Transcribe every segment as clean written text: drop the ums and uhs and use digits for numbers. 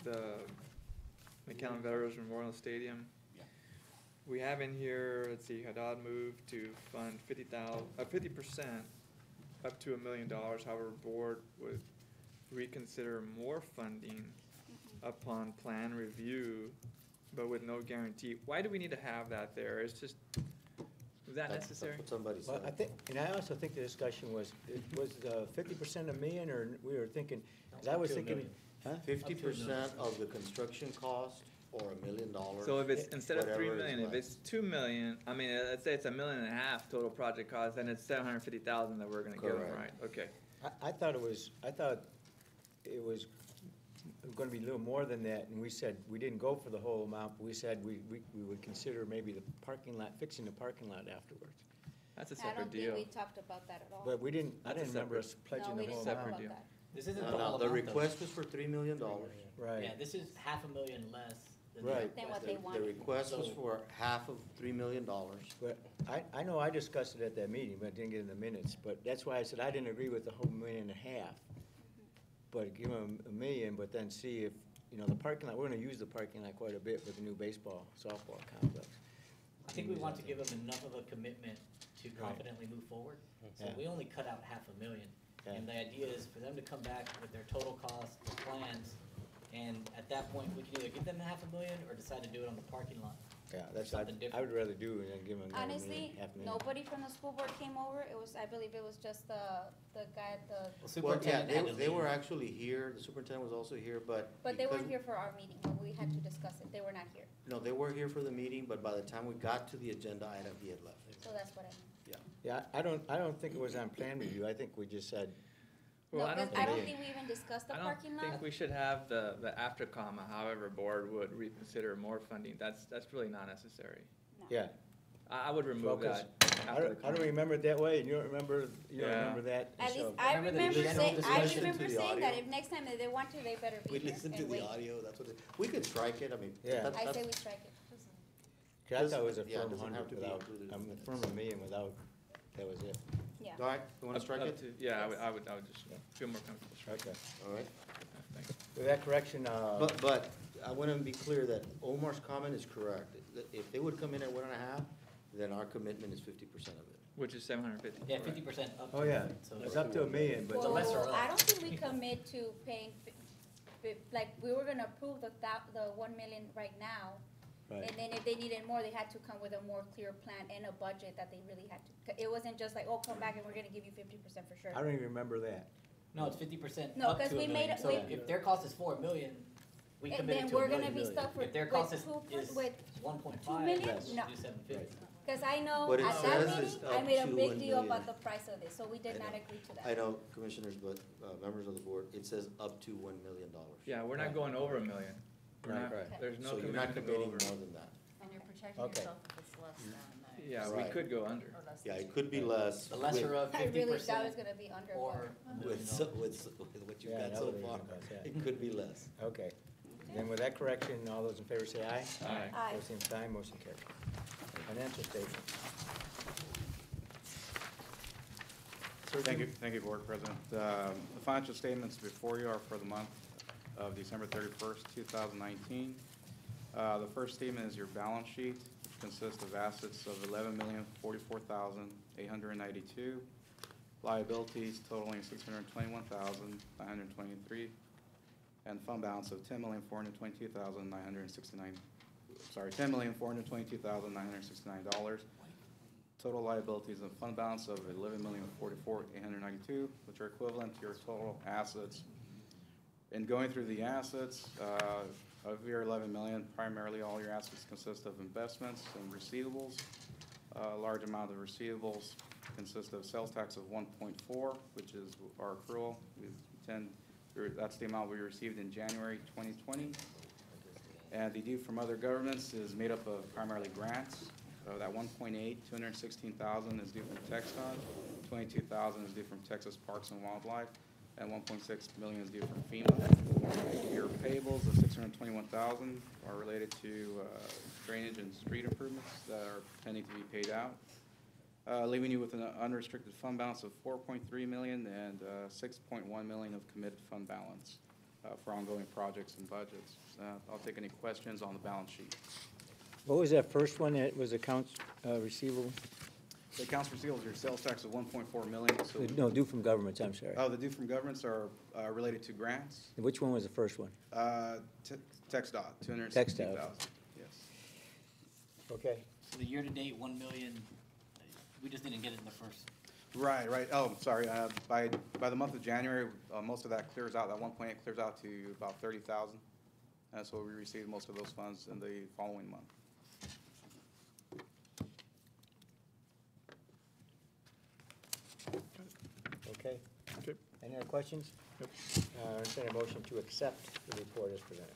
the McAllen Veterans Memorial Stadium. Yeah. We have in here, let's see, Haddad moved to fund 50% up to $1 million. However, board would reconsider more funding upon plan review, but with no guarantee. Why do we need to have that there? It's just, is that necessary? That's what somebody Well, I said. think, and I also think the discussion was, it was 50% $1 million, or we were thinking, 'cause I was thinking, huh? 50% of the construction cost or $1 million. So if it's, instead of whatever 3 is million, if left. it's 2 million, I mean, let's say it's $1.5 million total project cost, then it's 750,000 that we're gonna give them, Correct. right? Okay. I thought it was gonna be a little more than that, and we said, we didn't go for the whole amount, but we said we would consider maybe the parking lot, fixing the parking lot afterwards. That's a I don't separate think deal. we talked about that at all. But we didn't, I That's a didn't remember separate- us pledging No, the we whole didn't talk Separate amount. deal. about that. This isn't the No, whole no, the amount, though. request was for $3 million. Right. Yeah, this is $500,000 less than the Right. Than what request. they The wanted. request was So- for half of $3 million. But I know I discussed it at that meeting, but I didn't get in the minutes, but that's why I said I didn't agree with the whole $1.5 million. But give them $1 million, but then see if, the parking lot, we're gonna use the parking lot quite a bit with the new baseball, softball complex. I think we want to give them enough of a commitment to confidently move forward. So Yeah. we only cut out $500,000. Yeah. And the idea is for them to come back with their total cost, their plans, and at that point, we can either give them $500,000 or decide to do it on the parking lot. Yeah, that's, Something I different. would rather do it than give them another Honestly, $1.5 million. nobody from the school board came over. It was, I believe it was just the guy at the, Well, Well, yeah, superintendent had to they were leave. actually here, the superintendent was also here, but. but they because- weren't here for our meeting, but we had to discuss it. They were not here. No, they were here for the meeting, but by the time we got to the agenda item, he had left. So that's what I meant. Yeah, I don't think it was on plan review, I think we just said, Well, No, I don't 'cause I don't think, think we even discussed the I don't parking lot. think we should have the after comma, however, board would reconsider more funding. That's really not necessary. No. yeah. I would remove Focus. that I after the don't, I don't comma. remember it that way, and you don't remember Yeah. that. At least so- I Remember the remember general saying, I discussion remember to the saying that audio? if next time they want to, they better We be here listened to and the wait. audio, that's what, we could strike it, I mean. Yeah. that- I that's- say we strike it. 'Cause I thought it was a Yeah, it firm doesn't have 100 to be without, included in a the minutes. firm $1 million without, that was it. Yeah. All right, you wanna strike Up it? to- Yeah, Yes. I would just feel more comfortable striking. Okay. All right. Thanks. With that correction, But I wanna be clear that Omar's comment is correct. If they would come in at 1.5, then our commitment is 50% of it. Which is 750. Yeah, 50% up. oh yeah, So it's up to $1 million, but. It's a lesser Well, of. I don't think we commit to paying, like, we were gonna approve the 1 million right now. Right. And then if they needed more, they had to come with a more clear plan and a budget that they really had to, it wasn't just like, oh, come back and we're gonna give you 50% for sure. I don't even remember that. No, it's 50% No, up to 'cause $1 we made million. it- So we- if their cost is $4 million, we And committed then to $1 we're million. gonna be stuck with, If their with cost is 1.2 1.5, million? let's do No. 750. Cause I know What it at that says meeting, is I up made a to big 1 deal million. about the price of this, so we did I not know. agree to that. I know, commissioners, but, members of the board, it says up to $1 million. Yeah, we're not going over $1 million. We're Right, not- right. There's no So you're not commitment to go committing over. more than that. And you're protecting Okay. yourself if it's less than that. Yeah, we Right. could go under. Or less Yeah, than it could be less. The lesser of I really thought 50% it was gonna be under or one. $1 million. With what you've Yeah, got that so would've been far, about that. it could be less. Okay. Then with that correction, all those in favor say aye. Aye. Aye. Those same sign, motion carried. Financial statement. Thank you, Board President. The financial statements before you are for the month of December 31st, 2019. The first statement is your balance sheet, which consists of assets of $11,044,892, liabilities totaling $621,923, and fund balance of $10,422,969. Total liabilities and fund balance of $11,044,892, which are equivalent to your total assets. In going through the assets, of your $11 million, primarily all your assets consist of investments and receivables. A large amount of receivables consist of sales tax of 1.4, which is our accrual. That's the amount we received in January 2020. And the due from other governments is made up of primarily grants. So that 1.8, 216,000 is due from TxDOT, 22,000 is due from Texas Parks and Wildlife, and 1.6 million is due from FEMA. Your payables of 621,000 are related to drainage and street improvements that are pending to be paid out, leaving you with an unrestricted fund balance of 4.3 million and 6.1 million of committed fund balance. for ongoing projects and budgets. I'll take any questions on the balance sheet. What was that first one that was accounts receivable? The accounts receivable, your sales tax of 1.4 million, so. No, due from governments, I'm sorry. Oh, the due from governments are related to grants. Which one was the first one? Text dot, 260,000. Text dot. Yes. Okay. So the year-to-date 1 million, we just didn't get it in the first. Right, right. Oh, sorry. By the month of January, most of that clears out. That 1.8 clears out to about 30,000. And so we received most of those funds in the following month. Okay. Okay. Any other questions? Yep. Entertain a motion to accept the report as presented.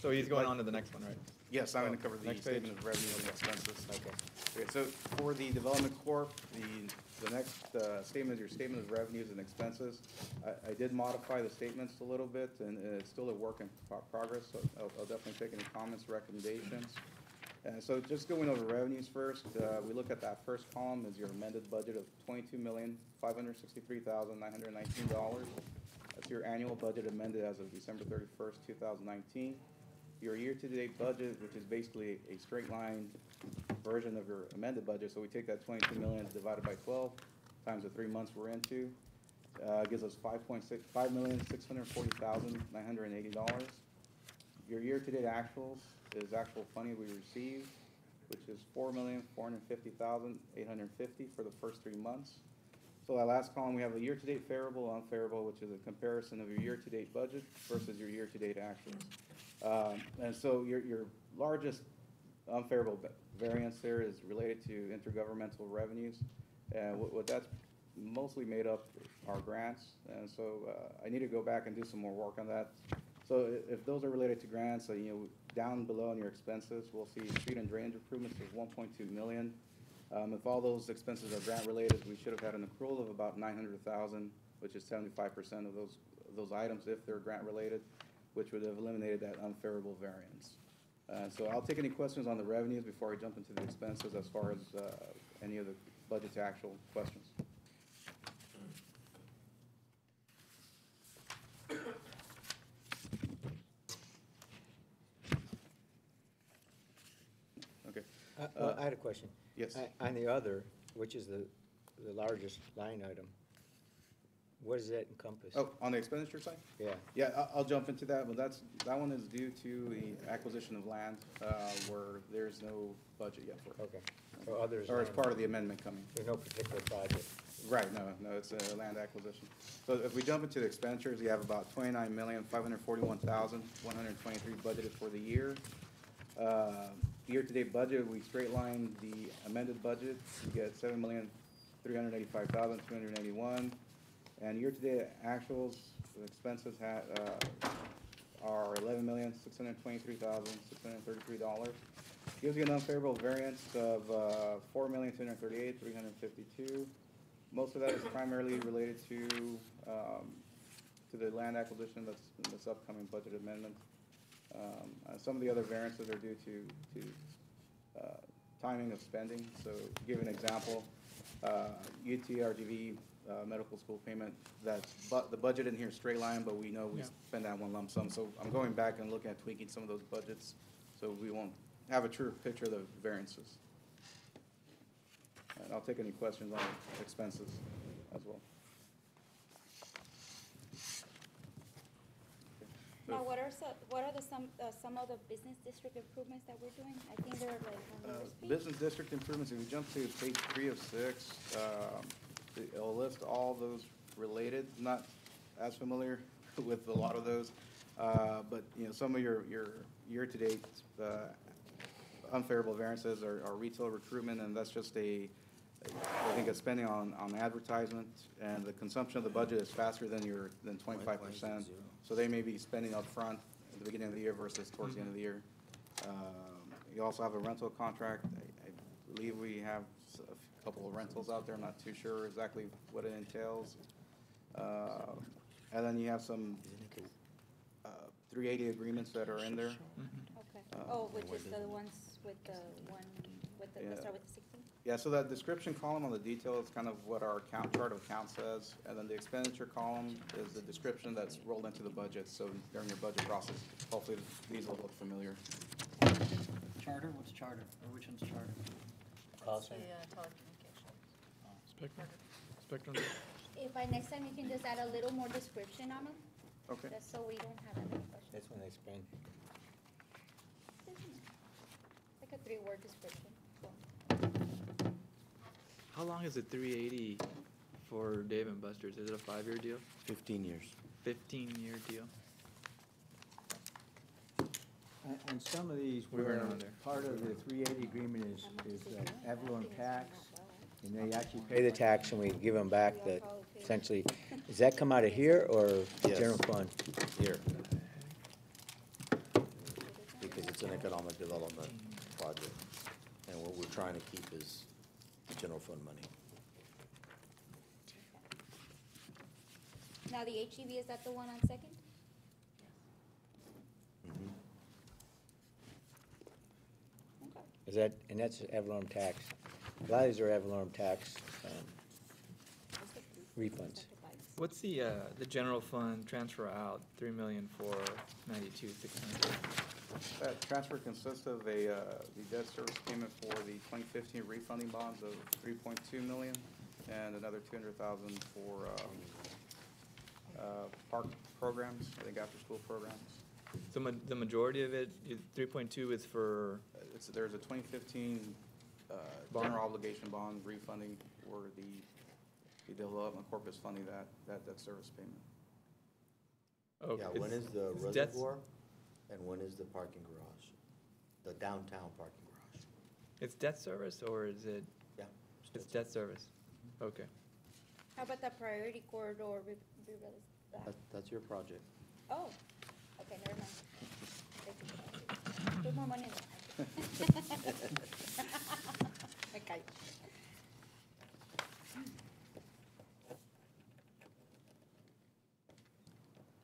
So he's going on to the next one, right? Yes, I'm going to cover the Next page. statement of revenues and expenses. Okay. Okay, so for the Development Corp., the next statement is your statement of revenues and expenses. I did modify the statements a little bit, and it's still a work in progress, so I'll definitely take any comments, recommendations. And so just going over revenues first, we look at that first column is your amended budget of $22,563,919. That's your annual budget amended as of December 31st, 2019. Your year-to-date budget, which is basically a straight line version of your amended budget, so we take that 22 million divided by 12 times the 3 months we're into, gives us $5,640,980. Your year-to-date actuals is actual funding we received, which is $4,450,850 for the first 3 months. So that last column, we have a year-to-date favorable, unfavorable, which is a comparison of your year-to-date budget versus your year-to-date actuals. And so your largest unfavorable variance there is related to intergovernmental revenues. And what that's mostly made up are grants. And so I need to go back and do some more work on that. So if those are related to grants, down below in your expenses, we'll see street and drainage improvements of 1.2 million. If all those expenses are grant related, we should have had an accrual of about 900,000, which is 75% of those items if they're grant related, which would have eliminated that unfavorable variance. So I'll take any questions on the revenues before I jump into the expenses as far as any of the budget to actual questions. Okay. I had a question. Yes. On the other, which is the largest line item, what does that encompass? Oh, on the expenditure side? Yeah. Yeah, I'll jump into that, but that one is due to the acquisition of land, where there's no budget yet for it. Okay. So others. Or it's part of the amendment coming. There's no particular project. Right, no, it's a land acquisition. So if we jump into the expenditures, you have about 29,541,123 budgeted for the year. Year-to-date budget, we straight line the amended budget, you get 7,385,281. And year-to-date actuals, the expenses are $11,623,633. Gives you an unfavorable variance of $4,238,352. Most of that is primarily related to the land acquisition that's in this upcoming budget amendment. Some of the other variances are due to timing of spending. So to give an example, UTRGV medical school payment, the budget in here is straight line, but we know we spend that one lump sum. So I'm going back and looking at tweaking some of those budgets so we won't have a true picture of the variances. And I'll take any questions on expenses as well. Now, what are some of the business district improvements that we're doing? I think they're like on this page. Business district improvements, if we jump to page 3 of 6, it'll list all those related. Not as familiar with a lot of those, but some of your year-to-date unfavorable variances are retail recruitment, and that's just I think a spending on advertisement, and the consumption of the budget is faster than 25%. So they may be spending up front at the beginning of the year versus towards the end of the year. You also have a rental contract. I believe we have a couple of rentals out there. I'm not too sure exactly what it entails. And then you have some 380 agreements that are in there. Okay. Which is the ones with the let's start with the 16? Yeah, so that description column on the detail is kind of what our account chart of account says, and then the expenditure column is the description that's rolled into the budget, so during your budget process, hopefully these will look familiar. Charter, what's charter, or which one's charter? Call It's the center. telecommunications. Spectrum, Spectrum. If by next time you can just add a little more description on them, Okay. just so we don't have any questions. That's when they spend. Like a 3-word description. How long is the 380 for Dave and Buster's? Is it a 5-year deal? 15 years. 15-year deal? And some of these We were, weren't on there. part of the 380 agreement is ad valorem tax, and they actually pay the tax and we give them back the, essentially, does that come out of here or Yes. general fund? Here. Because it's an economic development project, and what we're trying to keep is general fund money. Now, the HEV, is that the one on Second? Mhm. Is that, and that's ad valorem tax. A lot of these are ad valorem tax refunds. What's the general fund transfer out, 3,492,600? That transfer consists of the debt service payment for the 2015 refunding bonds of $3.2 million and another $200,000 for park programs, I think after-school programs. So the majority of it, 3.2 is for, There's a 2015 general obligation bond refunding for the development corpus funding that debt service payment. okay. Yeah, when is the it's debts- reservoir, and when is the parking garage? The downtown parking garage? It's debt service, or is it, Yeah. it's debt service? Okay. How about the priority corridor That's your project. Oh, okay, never mind. Put more money in there. Me callo.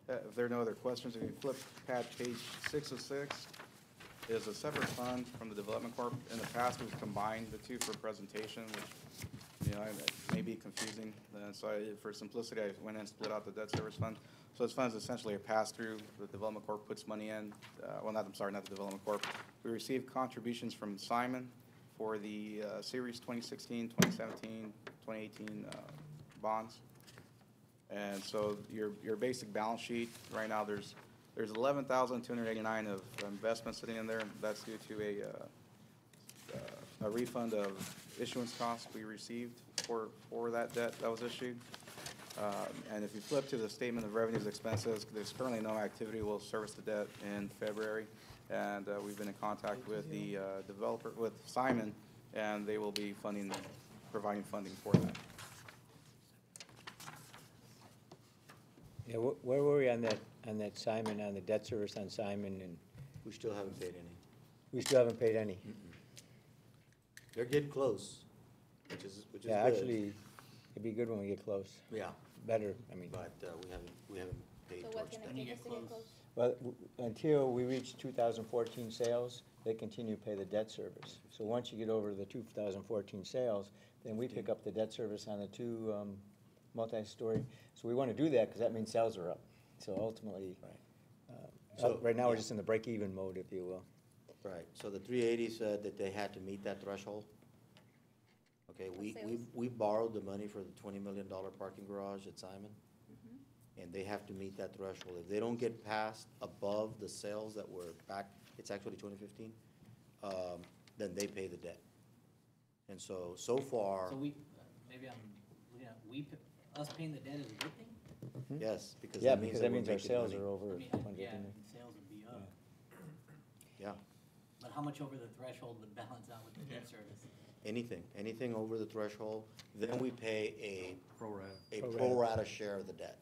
If there are no other questions, if you flip page 6 of 6, is a separate fund from the Development Corp. In the past, we've combined the two for presentation, which, it may be confusing. So for simplicity, I went and split out the debt service fund. So this fund is essentially a pass-through. The Development Corp puts money in, not the Development Corp. We received contributions from Simon for the Series 2016, 2017, 2018 bonds. And so your basic balance sheet, right now, there's 11,289 of investment sitting in there. That's due to a refund of issuance costs we received for that debt that was issued. And if you flip to the statement of revenues expenses, there's currently no activity. We'll service the debt in February. And we've been in contact with the developer, with Simon, and they will be providing funding for that. Yeah, where were we on that Simon, on the debt service on Simon, and We still haven't paid any. we still haven't paid any? They're getting close, which is good. Yeah, actually, it'd be good when we get close. Yeah, Better, I mean. but we haven't paid So towards what's that. gonna When you take us get to get close. close? Well, until we reach 2014 sales, they continue to pay the debt service. So once you get over the 2014 sales, then we pick up the debt service on the two multi-story. So we want to do that because that means sales are up. So ultimately, So, right now, we're yeah. just in the break-even mode, if you will. Right, so the 380 said that they had to meet that threshold. Okay, we borrowed the money for the $20 million parking garage at Simon, and they have to meet that threshold. If they don't get past above the sales that were back, it's actually 2015, then they pay the debt. And so far, So maybe I'm looking at, us paying the debt is a good thing? yes, because Yeah, that means because that that we're means our making sales money. are over I mean, 100. yeah, sales would be up. Yeah, But how much over the threshold would balance out with the debt service? anything over the threshold, then we pay a Pro pro rata share of the debt.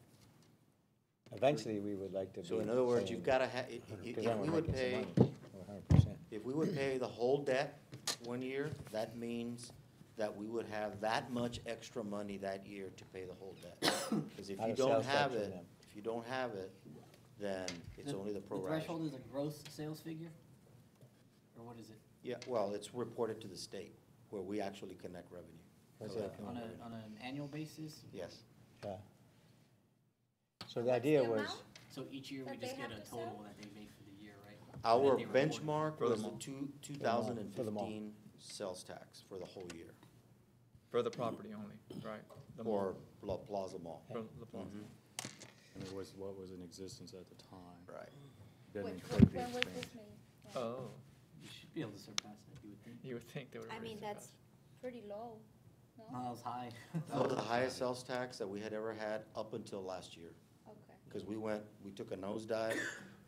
Eventually, we would like to be. So in other words, paying- you've gotta have, Because then if we we're would making pay, some money. We're 100%. if we would pay the whole debt 1 year, that means that we would have that much extra money that year to pay the whole debt. Because if Out you of don't sales have tax it, then. if you don't have it, then it's only the pro The rata. threshold is a gross sales figure? Or what is it? Yeah, well, it's reported to the state. where we actually connect revenue. What's Collect that? revenue. On an annual basis? Yes. Yeah. So the What's idea the was, amount? So each year we That they just get have a to total sell? that they made for the year, right? Our And then they report it. benchmark For the was the mall. 2015 sales tax for the whole year, For the property only, right? The mall. or La Plaza Mall. For La Plaza. Mhm. And it was what was in existence at the time. Right. Doesn't Which, include the when was this expansion. made? Oh, You should be able to surpass that, you would think. you would think they would have. I mean, that's pretty low, no? No, that was high. That was the highest sales tax that we had ever had up until last year. Okay. Because we took a nosedive,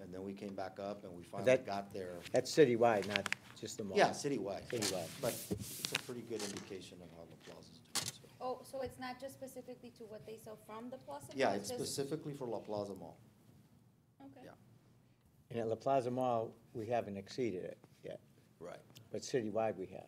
and then we came back up, and we finally that- got there. that's citywide, not just the mall. Yeah, citywide. Citywide. But it's a pretty good indication of how La Plaza's doing, so. Oh, so it's not just specifically to what they sell from the Plaza? Yeah, Mall, it's just- specifically for La Plaza Mall. Okay. yeah. And at La Plaza Mall, we haven't exceeded it yet, Right. but citywide we have.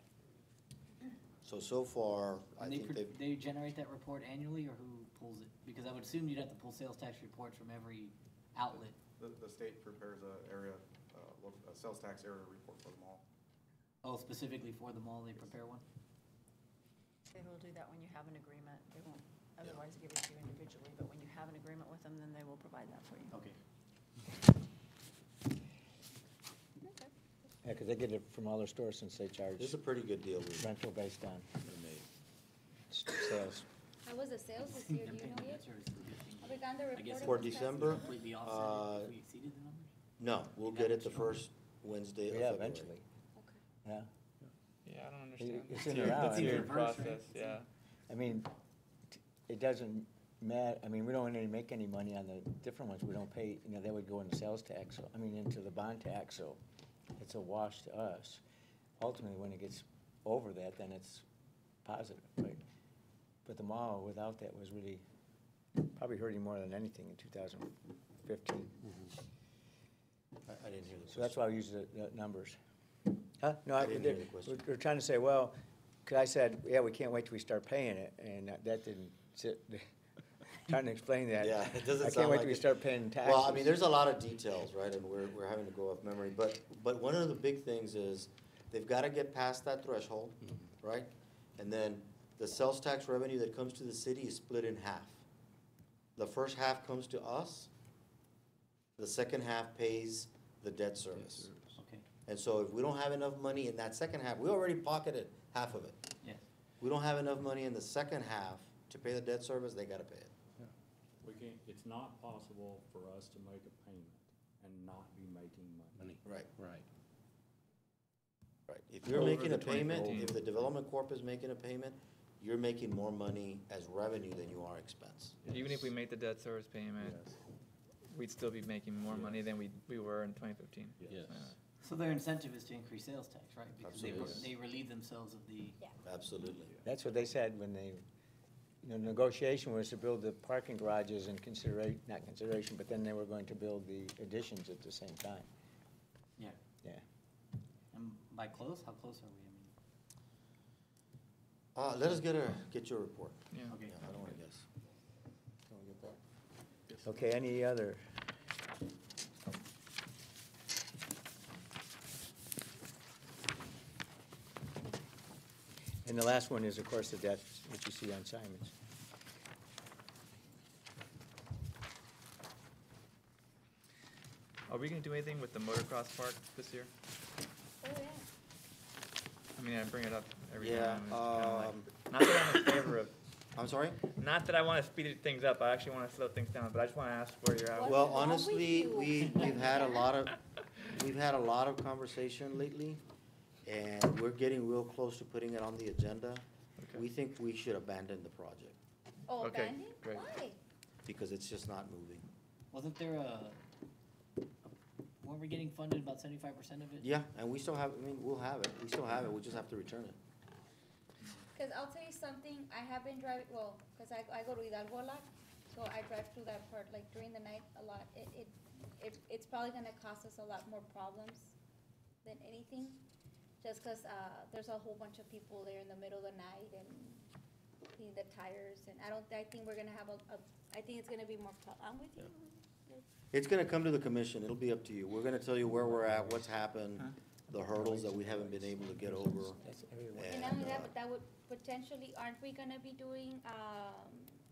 So far, I And they, think they've, they generate that report annually, or who pulls it? Because I would assume you'd have to pull sales tax reports from every outlet. The state prepares a sales tax area report for the mall. Oh, specifically for the mall, they prepare one? They will do that when you have an agreement. They won't otherwise give it to you individually, but when you have an agreement with them, then they will provide that for you. Okay. Okay. Yeah, because they get it from all their stores since they charge this is a pretty good deal we rental based on made. sales. How was the sales this year, do you know yet? Have we gotten the I guess report? For of this past December, year? Completely Uh, offset if we exceeded the numbers? No, we'll get it the first Wednesday of Yeah, February. eventually, Okay. yeah. Yeah, I don't understand. It's the in tier- around. The tiered Reverse, right? process, yeah. I mean, it doesn't matter, I mean, we don't really make any money on the different ones, we don't pay, you know, they would go into sales tax, so, I mean, into the bond tax, so it's a wash to us. Ultimately, when it gets over that, then it's positive, right? But the mall without that was really, probably hurting more than anything in 2015. I didn't hear the So that's question. why we use the numbers. Huh? No, I didn't hear the question. we're trying to say, well, because I said, yeah, we can't wait till we start paying it, and that didn't sit, trying to explain that. Yeah, it doesn't I can't sound wait like till we it. start paying taxes. Well, I mean, there's a lot of details, right, and we're having to go off memory, but one of the big things is, they've gotta get past that threshold, right? And then the sales tax revenue that comes to the city is split in half. The first half comes to us, the second half pays the debt service. Okay, And so if we don't have enough money in that second half, we already pocketed half of it. yes. We don't have enough money in the second half to pay the debt service, they gotta pay it. We can't, it's not possible for us to make a payment and not be making money. Right. Right. Right, if you're Over making the a payment, 2015. if the development corp is making a payment, you're making more money as revenue than you are expense. Even if we made the debt service payment, Yes. we'd still be making more money than we were in 2015. Yes. So their incentive is to increase sales tax, right? Because Absolutely. they relieve themselves of the, Absolutely. That's what they said when they, negotiation was to build the parking garages and not consideration, but then they were going to build the additions at the same time. yeah. Yeah. And by close, how close are we? I mean, Let us get your report. Yeah. okay. Yeah, I don't wanna guess. Can we get that? Okay, any other? And the last one is, of course, the debt, which you see on Simon's. Are we gonna do anything with the motocross park this year? Oh, yeah. I mean, I bring it up every Yeah, time. It's kinda like- Not that I'm in favor of, I'm sorry? not that I wanna speed things up, I actually wanna slow things down, but I just wanna ask where you're at. What's Well, wrong with honestly, you? we've had a lot of conversation lately, and we're getting real close to putting it on the agenda. Okay. We think we should abandon the project, Oh, Okay, abandoned? great. Why? because it's just not moving. Wasn't there weren't we getting funded about 75% of it? Yeah, and we still have, we'll have it, we still have it, we just have to return it. Cause I'll tell you something, I have been driving, well, cause I go to Hidalgo a lot, so I drive through that part, like during the night a lot. It's probably gonna cost us a lot more problems than anything, just cause, there's a whole bunch of people there in the middle of the night and cleaning the tires, and I think we're gonna have I think it's gonna be more, I'm with you. It's gonna come to the commission, it'll be up to you, we're gonna tell you where we're at, what's happened, the hurdles that we haven't been able to get over. That's everywhere. And not only that, but that would potentially, aren't we gonna be doing,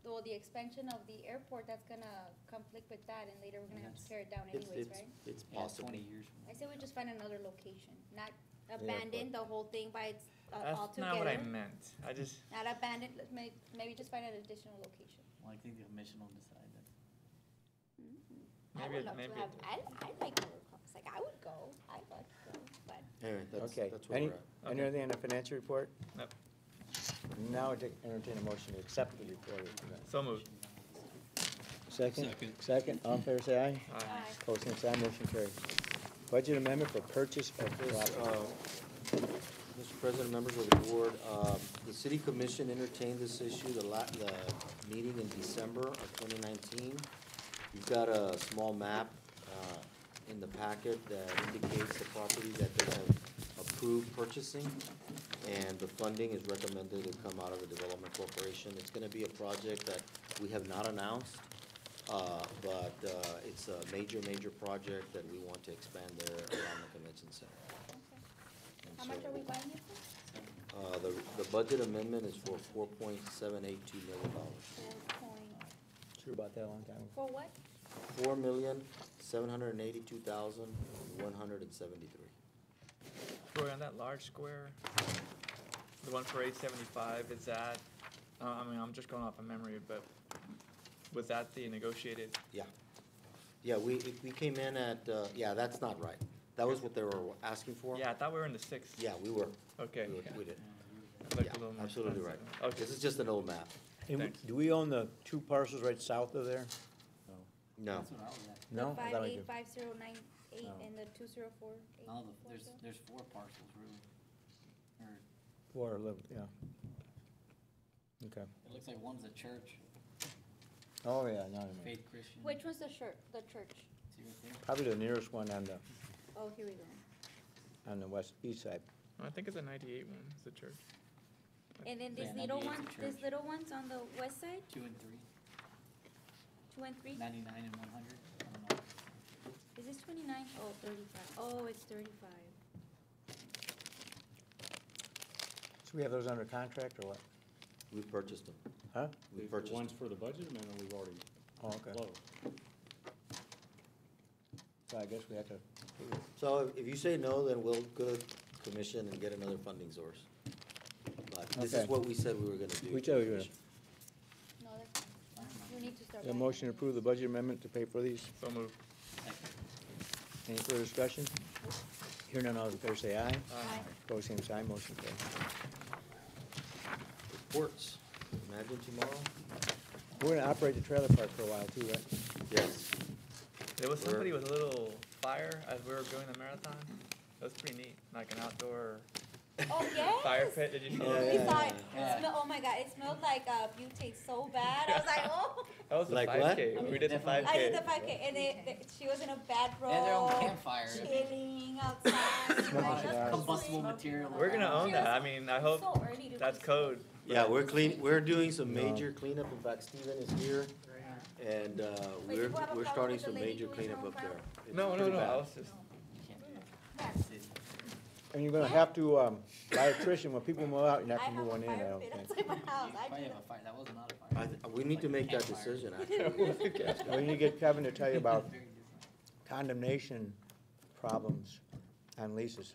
well, the expansion of the airport, that's gonna conflict with that, and later we're gonna have to tear it down anyways, right? It's Yeah, possible. 20 years. I say we just find another location, not abandon the whole thing by its, That's altogether. not what I meant. I just, Not abandon, maybe just find an additional location. Well, I think the commission will decide that. I Maybe would it- love to maybe have, it- I'd like more clubs, like, I would go, I'd love to go, but. Anyway, Okay, that's where any, we're at. anything in the financial report? no, Now I entertain a motion to accept the report. so moved. Second? Second, all in favor, say aye. Aye. Opposed, same sign, motion carried. Budget amendment for purchase of property. Mr. President, members of the board, the city commission entertained this issue, the meeting in December of 2019. You've got a small map in the packet that indicates the property that they have approved purchasing, and the funding is recommended to come out of the Development Corporation. It's gonna be a project that we have not announced, but it's a major project that we want to expand there around the convention center. And How much so, are we buying it for? The budget amendment is for $4.782 million. 4 point, Sure about that a long time ago. for what? $4,782,173. Troy, on that large square, the one for 875, is that, I mean, I'm just going off of memory, but was that the negotiated? Yeah. Yeah, we came in at, yeah, that's not right. That was what they were asking for? Yeah, I thought we were in the sixth. Yeah, we were. Okay. We did. I'd like Yeah, a little more absolutely right. specific. Okay. This is just an old map. And Thanks. do we own the two parcels right south of there? No. That's what I was at. No? I thought we did. 585098 No. and the 2048. No, there's 4 parcels really. Or, Four, 11, yeah. Okay. it looks like one's a church, Oh, yeah, no. Faith Christian. Which one's the church? See right there? Probably the nearest one on Oh, here we go. the east side. I think it's a 98 one, it's the church. And then Yeah, these little 98 's a ones, these church. little ones on the west side, 2 and 3, 2 and 3? 99 and 100. I don't know. Is this 29? Oh, 35. Oh, it's 35. So we have those under contract or what? We purchased them. Huh? We The purchased ones them. for the budget amendment, we've already Oh, okay. closed. So I guess we have to, So if you say no, then we'll go to commission and get another funding source. But this is Okay. what we said we were gonna do. We said we were gonna- Commission. No, that's, you need to start. a buying motion to them. approve the budget amendment to pay for these. So moved. Any further discussion? Hearing none, all those in favor say aye. Aye. Opposed, same sign, motion carried. Reports. Imagine tomorrow? We're gonna operate the trailer park for a while too, right? Yes. There was We're- somebody with a little fire as we were doing the marathon. That was pretty neat, like an outdoor Oh, yes. fire pit. Did you see Oh, that? We yeah, saw yeah, it. yeah. It smelled, oh my God, it smelled like butane so bad. I was like, oh. That was the Like what? 5K. We did the Definitely. 5K. I did the 5K, and she was in a bad row. They had their own campfire. Chilling outside. A lot Yeah. of combustible material. We're gonna around. own that. I mean, I hope So early to that's be- code. Yeah, we're doing some No. major cleanup. In fact, Steven is here. And, Wait, we're did you have a we're problem starting with the some lady major doing her cleanup own up there. fire? It's No, pretty bad. I was just. Can't do Bad. that. City. And you're gonna have to, buy attrition, when people move out, you're not I gonna have move a one in, I fire don't pit think. outside my house. I Probably did have it. a fire, that was not a fire. We need to make that Campfire. decision, actually. We need to get Kevin to tell you about Very different. condemnation problems on leases.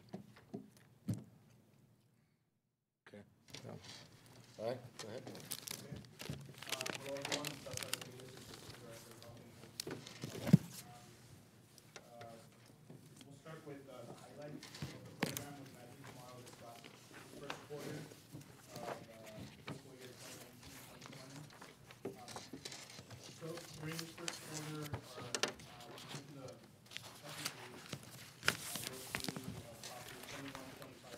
Okay. So, All right, go ahead. Hello, everyone. Seth Rodriguez, Assistant Director of Housing. We'll start with the highlights of the program with Imagine Tomorrow this first quarter of fiscal year 2019-2020. So during this first quarter, in the second page, you'll see property 2125.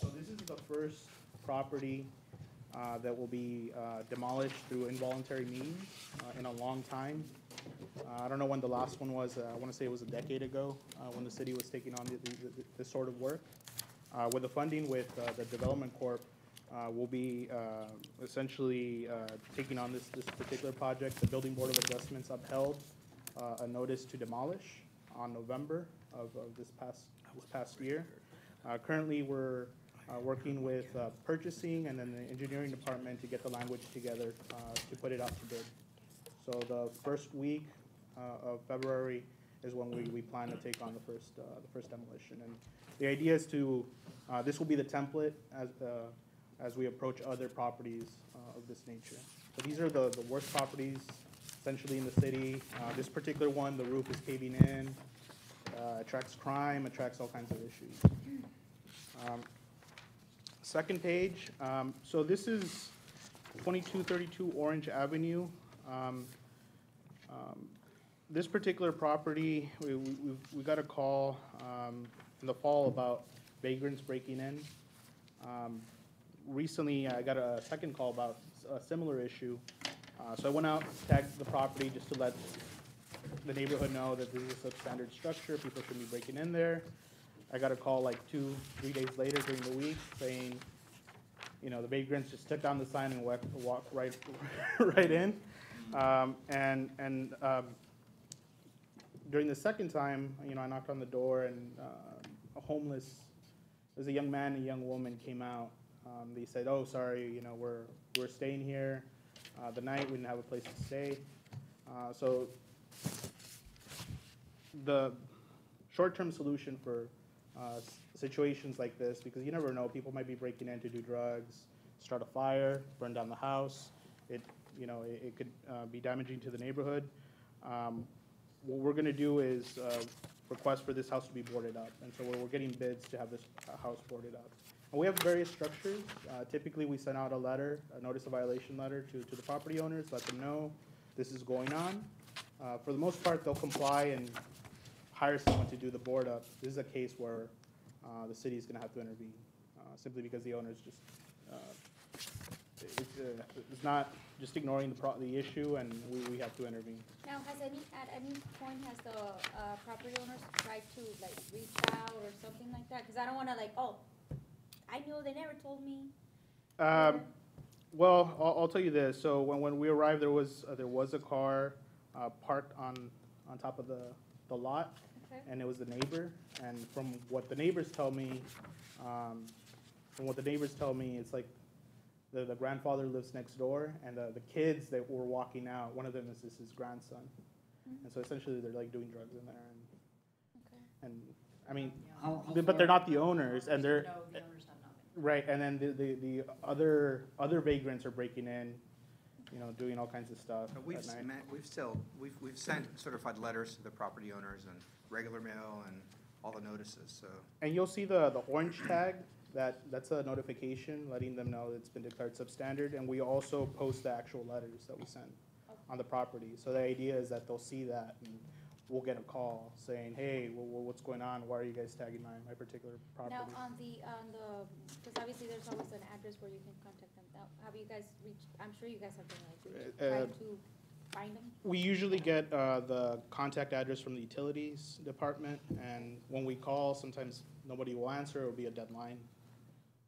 So this is the first property that will be demolished through involuntary means in a long time. I don't know when the last one was. I want to say it was a decade ago when the city was taking on this sort of work. With the funding with the Development Corp, we'll be essentially taking on this particular project. The Building Board of Adjustments upheld a notice to demolish. on November of this past year. Currently, we're working with purchasing and then the engineering department to get the language together to put it out to bid. So the first week of February is when we plan to take on the first demolition. And the idea is to, this will be the template as we approach other properties of this nature. So these are the worst properties essentially in the city. This particular one, the roof is caving in, attracts crime, attracts all kinds of issues. Second page, so this is 2232 Orange Avenue. This particular property, we got a call in the fall about vagrants breaking in. Recently, I got a second call about a similar issue. So I went out, tagged the property just to let the neighborhood know that this is a substandard structure, people shouldn't be breaking in there. I got a call like 2-3 days later during the week saying, you know, the vagrants just took down the sign and walked right in. During the second time, you know, I knocked on the door and there's a young man and a young woman came out. They said, oh, sorry, you know, we're staying here the night, we didn't have a place to stay. So the short-term solution for situations like this, because you never know, people might be breaking in to do drugs, start a fire, burn down the house. It could be damaging to the neighborhood. What we're going to do is request for this house to be boarded up, and so we're getting bids to have this house boarded up. And we have various structures. Typically, we send out a notice of violation letter to the property owners, let them know this is going on. For the most part, they'll comply and hire someone to do the board up. This is a case where the city is going to have to intervene, simply because the owners just it's not just ignoring the issue, and we have to intervene. Now, at any point has the property owners tried to like reach out or something like that? Because I don't want to like, oh, I knew, they never told me. Well, I'll tell you this. So when we arrived, there was a car parked on top of the lot, Okay. and it was the neighbor. And from what the neighbors tell me, it's like the grandfather lives next door, and the kids that were walking out, one of them is his grandson. Mm-hmm. And so essentially, they're like doing drugs in there, Okay. and I mean, How but they're not the owners, and they're. No, the owners have not been. Right, and then the other vagrants are breaking in, you know, doing all kinds of stuff at night. We've sent certified letters to the property owners and regular mail and all the notices, so. And you'll see the orange tag, that's a notification letting them know it's been declared substandard, and we also post the actual letters that we send on the property. So the idea is that they'll see that, and we'll get a call saying, hey, what's going on? Why are you guys tagging my particular property? Now, because obviously there's always an address where you can contact them. Now, have you guys reached, I'm sure you guys have been like, trying to find them? We usually get the contact address from the utilities department, and when we call, sometimes nobody will answer, it'll be a deadline.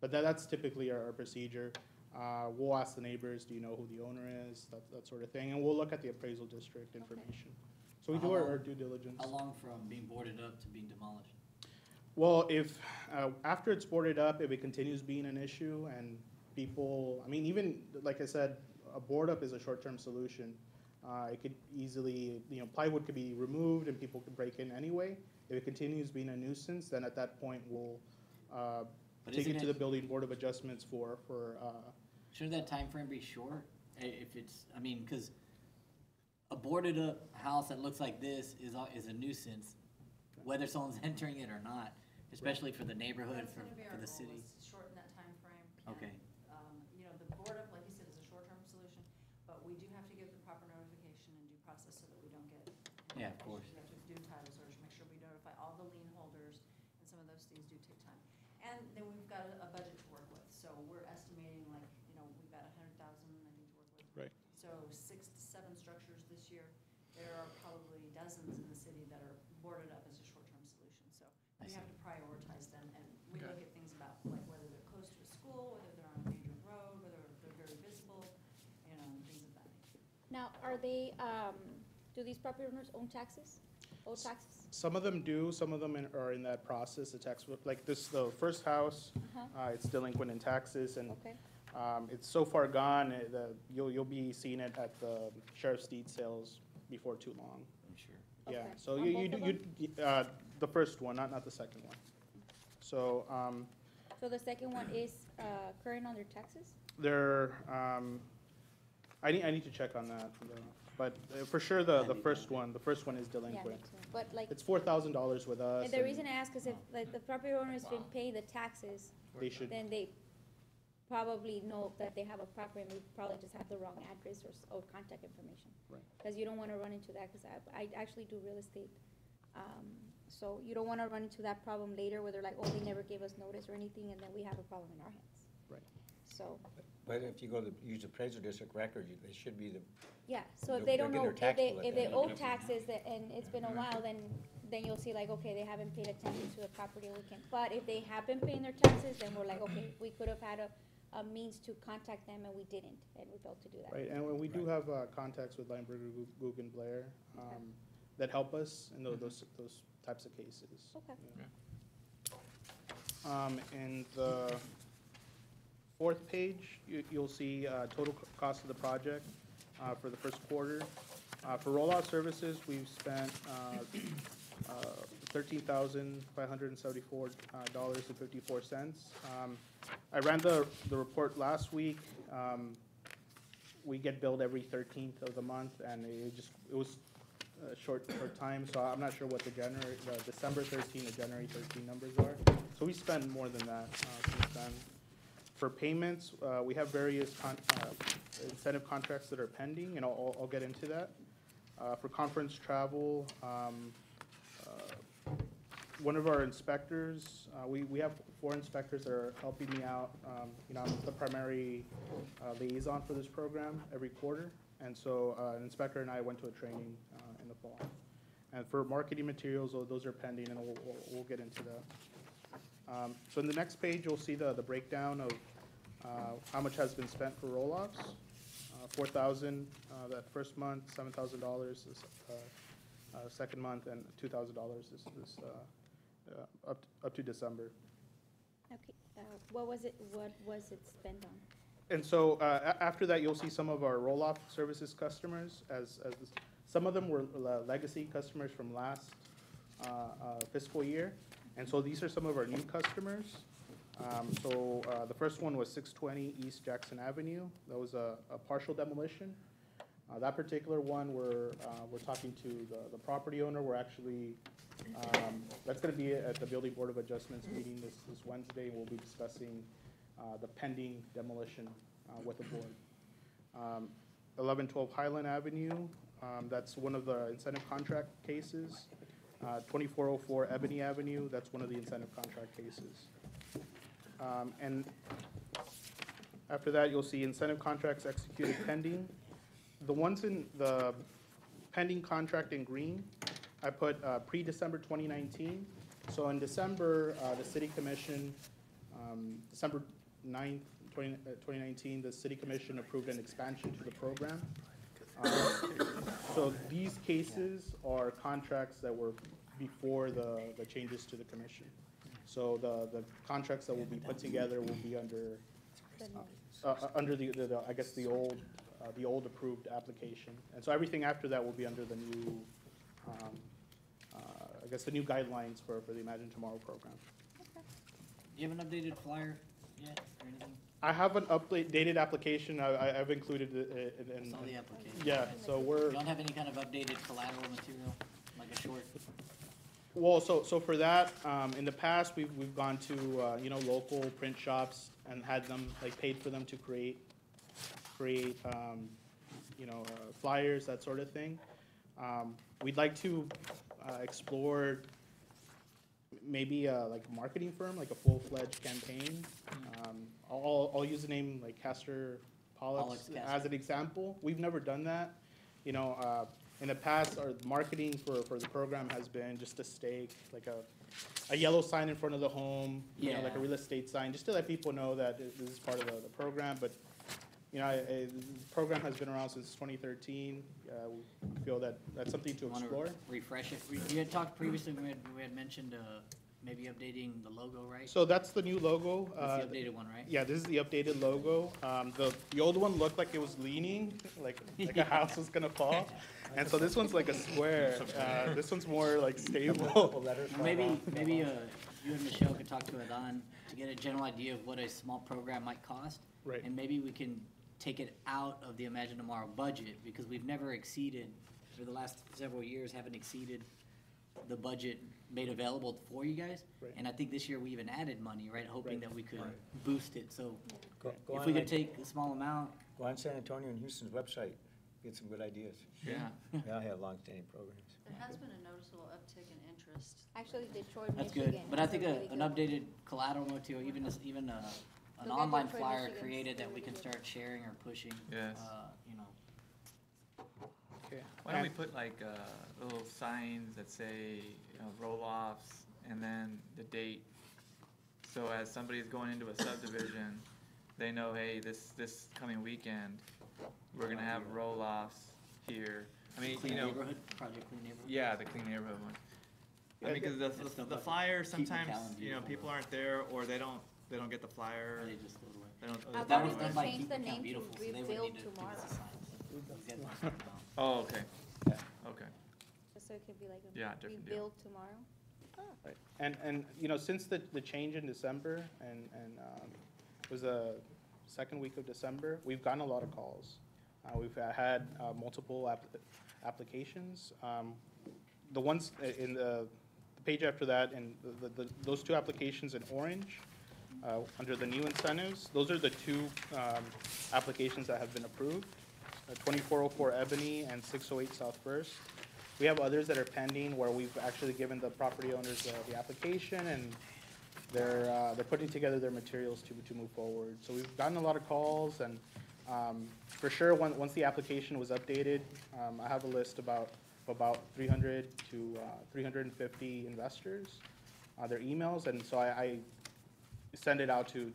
But that's typically our procedure. We'll ask the neighbors, do you know who the owner is, that sort of thing, and we'll look at the appraisal district information. So we do our due diligence. How long from being boarded up to being demolished? Well, if, after it's boarded up, if it continues being an issue and people, I mean, even, like I said, a board up is a short-term solution. It could easily, you know, plywood could be removed and people could break in anyway. If it continues being a nuisance, then at that point, we'll take it to the building board of adjustments for. Shouldn't that time frame be short? If it's, I mean, because a boarded up house that looks like this is a nuisance, whether someone's entering it or not, especially for the neighborhood, That's gonna be for our the goal, city. is to shorten that timeframe. Okay. You know, the board up, like you said, is a short-term solution, but we do have to give the proper notification and due process so that we don't get. Yeah, of course. We have to do title search, make sure we notify all the lien holders, and some of those things do take time. And then we've got a budget to work with, so we're estimating like, you know, we've got 100,000, I think, to work with. Right. So 6 to 7 structures this year. There are probably dozens in the city that are boarded up as a short-term solution, so I we see. have to prioritize them, and we look at things about like whether they're close to a school, whether they're on a major road, whether they're very visible, you know, things of that nature. Now, are they, do these property owners own taxes? old taxes? Some of them do, some of them are in that process, the tax, like this, the first house, it's delinquent in taxes, and Okay, it's so far gone, you'll be seeing it at the sheriff's deed sales before too long. I'm sure. Yeah, Okay. so On you, both of the first one, not the second one. So, so the second one is, current on their taxes? there, I need to check on that, but for sure, the first one is Yeah, delinquent. next one. But like, It's $4,000 with us. and the reason I ask is if, like, the property owner has been paying the taxes, They should, then they probably know that they have a property, and we probably just have the wrong address or contact information. Right. Because you don't wanna run into that, cause I actually do real estate. So you don't wanna run into that problem later where they're like, oh, they never gave us notice or anything, and then we have a problem in our hands. Right. So, But if you go to use the appraiser district record, they should be the, yeah, so if They'll they don't get know, their tax bill at if they that owe time. taxes and it's been a while, then you'll see like, okay, they haven't paid attention to the property, we can, but if they have been paying their taxes, then we're like, okay, we could have had a means to contact them and we didn't, and we failed to do that. right, and we do have contacts with Lineberger, Guggen, Blair, that help us in those types of cases. Okay. Yeah. In the fourth page, you'll see total cost of the project for the first quarter. For rollout services, we've spent $13,574.54. I ran the report last week. We get billed every 13th of the month, and it was a short time, so I'm not sure what the December 13 or January 13 numbers are. So we spend more than that since then. For payments, we have various incentive contracts that are pending, and I'll get into that. For conference travel, one of our inspectors, we have 4 inspectors that are helping me out. I'm the primary liaison for this program every quarter, and so an inspector and I went to a training in the fall. And for marketing materials, those are pending, and we'll get into that. So in the next page, you'll see the breakdown of how much has been spent for roll-offs. $4,000 that first month, $7,000 this second month, and $2,000 this up to December. Okay, what was it spent on? And so after that, you'll see some of our roll-off services customers some of them were legacy customers from last fiscal year. And so these are some of our new customers. The first one was 620 East Jackson Avenue. That was a partial demolition. That particular one, we're talking to the property owner. We're actually, that's gonna be at the Building Board of Adjustments meeting this Wednesday. We'll be discussing the pending demolition with the board. 1112 Highland Avenue, that's one of the incentive contract cases. 2404 Ebony Avenue, that's one of the incentive contract cases. And after that, you'll see incentive contracts executed pending. The ones in the pending contract in green, I put pre-December 2019. So in December, the city commission, December 9th, 2019, the city commission approved an expansion to the program. So these cases are contracts that were before the changes to the commission. So the contracts that will be put together will be under I guess the old approved application. And so everything after that will be under the new, I guess the new guidelines for the Imagine Tomorrow program. Do you have an updated flyer yet, or anything? I have an updated application. I've included it in. It's on the application. Yeah, so You don't have any kind of updated collateral material, like a short? Well, so for that, in the past, we've gone to, local print shops and had them, paid for them to create, flyers, that sort of thing. We'd like to explore maybe a marketing firm, like a full-fledged campaign. I'll use the name like Castor Pollux as an example. We've never done that. In the past, our marketing for the program has been just a stake, like a yellow sign in front of the home, like a real estate sign, just to let people know that this is part of the program. But you know, the program has been around since 2013. We feel that that's something to Want to explore. refresh it? You had talked previously, we had mentioned, maybe updating the logo, right? So that's the new logo. That's the updated one, right? Yeah, this is the updated logo. The old one looked like it was leaning, like a house was gonna fall. And so this one's like a square. This one's more like stable. Maybe you and Michelle could talk to Adan to get a general idea of what a small program might cost. Right. And maybe we can take it out of the Imagine Tomorrow budget, because we've never exceeded, for the last several years, haven't exceeded the budget made available for you guys. Right. And I think this year we even added money, right, hoping Right. that we could boost it. So Go if on we could like- take a small amount, Go on San Antonio and Houston's website, get some good ideas. Yeah. Yeah, I have long-standing programs. There has been a noticeable uptick in interest. Actually, Detroit, that's Michigan. good. But I has a think really an good- updated collateral material, even an Look at online Detroit, flyer Michigan's created that we really can good. start sharing or pushing. Yes. You know, Okay. Why don't we And- put like, little signs that say, you know, roll-offs and then the date? So as somebody's going into a subdivision, they know, hey, this coming weekend, we're gonna have roll-offs here. I mean, Clean you know, Neighborhood, Project Clean Neighborhood. yeah, the clean neighborhood one. I mean, cause That's the still the got- flyer, keep sometimes, McAllen you know, beautiful. people aren't there, or they don't get the flyer. Or they just throw it away. They don't. I That thought was we done could by change Keep the McAllen name to Beautiful, so they wouldn't Rebuild need to give us Tomorrow. a sign. These guys don't have to know. Oh, okay, Yeah. okay. Just so it could be like Yeah, a different deal. rebuild tomorrow. Right. And, you know, since the change in December and it was the second week of December, we've gotten a lot of calls. We've had multiple applications. The ones in the page after that, and those two applications in orange, under the new incentives, those are the two applications that have been approved, 2404 Ebony and 608 South First. We have others that are pending where we've actually given the property owners the application, and they're putting together their materials to move forward. So we've gotten a lot of calls, and for sure, once the application was updated, I have a list of about 300 to 350 investors, their emails, and so I send it out to